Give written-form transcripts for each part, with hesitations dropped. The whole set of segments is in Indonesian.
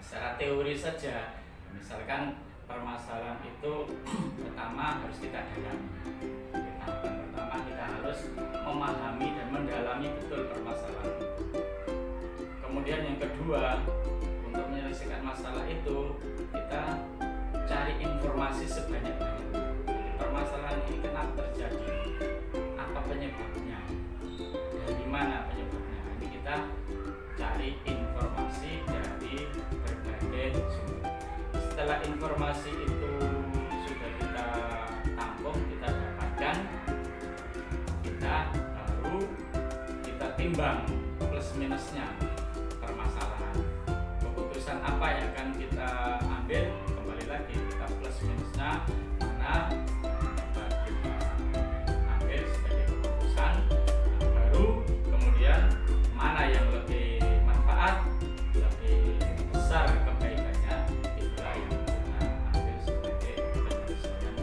secara teori saja, misalkan permasalahan itu pertama harus kita dalami. Tahapan pertama kita harus memahami dan mendalami betul permasalahan itu. Kemudian yang kedua, untuk menyelesaikan masalah itu kita cari informasi sebanyak-banyaknya. Permasalahan ini kenapa terjadi? Apa penyebabnya? Dari mana penyebabnya? Ini kita cari informasi dari berbagai sumber. Setelah informasi itu sudah kita tampung, kita dapatkan, kita baru kita timbang plus minusnya permasalahan. Keputusan apa yang akan kita ambil, kembali lagi kita plus minusnya mana dapat kita ambil sebagai keputusan, baru kemudian mana yang lebih manfaat, lebih besar kebaikannya, itulah yang kita ambil sebagai penyelesaian.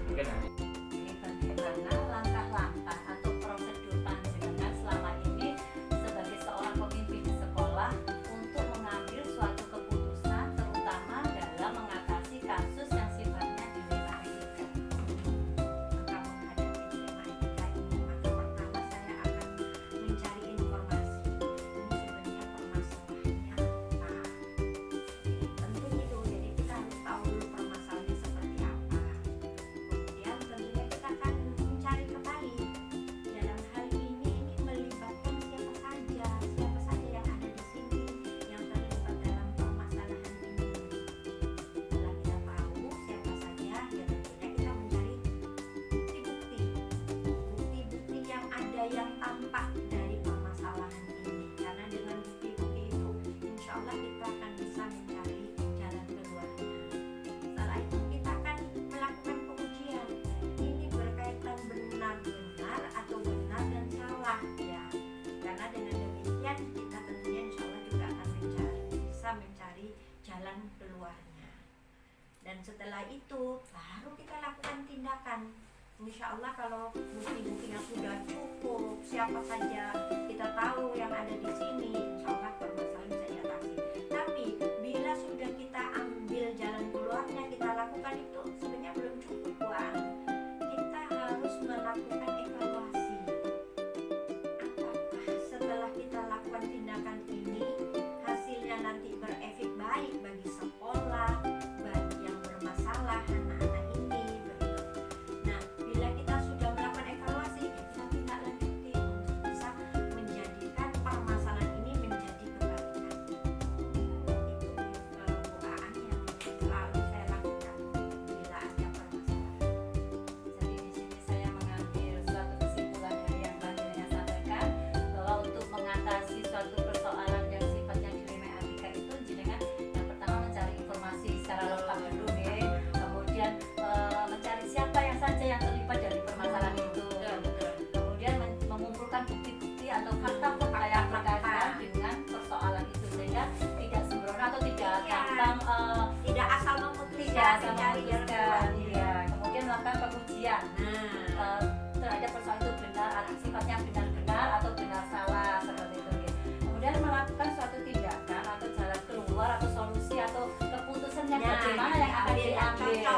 Mungkin nanti Ini bagaimana langkah-langkah atau prosedur panjenengan selama ini sebagai seorang pemimpin di sekolah untuk mengambil suatu keputusan, terutama dalam mengatasi kasus yang sifatnya dilema etika. Maka menghadapi dilema etika ini, maka pertama saya akan mencari informasi. Ini sebenarnya permasalahannya apa? Tentu itu, jadi kita harus tahu dulu permasalahannya seperti apa. Kemudian tentunya kita akan mencari kembali dalam hal ini melibatkan siapa saja yang ada di sini yang terlibat dalam permasalahan ini. Setelah kita tahu siapa saja, ya tentunya kita mencari bukti-bukti yang ada yang tampak dari permasalahan ini. Karena dengan bukti-bukti itu, insya Allah kita akan bisa mencari jalan keluarnya. Setelah itu kita akan melakukan pengujian. Ini berkaitan benar-benar atau benar dan salah, ya. Karena dengan demikian kita tentunya insya Allah juga akan bisa mencari jalan keluarnya. Dan setelah itu baru kita lakukan tindakan. Insya Allah kalau bukti-buktinya sudah cukup, siapa saja kita tahu yang ada di sini, insya Allah permasalahan bisa diatasi. Tapi bila sudah kita ambil jalan keluarnya, kita lakukan itu sebenarnya belum cukup, Wan. Kita harus melakukan evaluasi. Apakah setelah kita lakukan tindakan ini hasilnya nanti berefek baik bagi sekolah, bagi yang bermasalah anak-anak ini, begitu. Nah, bila kita sudah melakukan evaluasi, ya kita tindak lanjuti untuk bisa menjadikan permasalahan ini menjadi kebaikan. Itu doaan yang selalu saya lakukan bila ada permasalahan. Jadi di sini saya mengambil suatu kesimpulan dari yang panjenengan sampaikan bahwa untuk mengatasi suatu persoalan yang sifatnya dilema etika itu jenengan yang pertama mencari informasi secara lengkap dulu nih, kemudian mencari siapa yang saja yang terlibat dari permasalahan itu, kemudian mengumpulkan bukti-bukti atau fakta-fakta yang berkaitan dengan persoalan itu sehingga tidak sembrono atau tidak gampang Tidak asal tidak memutuskan, asal mencari jalan memutuskan, keluarnya. ya. Kemudian melakukan pengujian Nah, terhadap persoalan itu benar atau sifatnya benar-benar atau benar salah seperti itu gitu. Kemudian melakukan suatu tindakan atau jalan keluar atau solusi atau keputusan yang Nah, bagaimana yang akan yang diambil cocok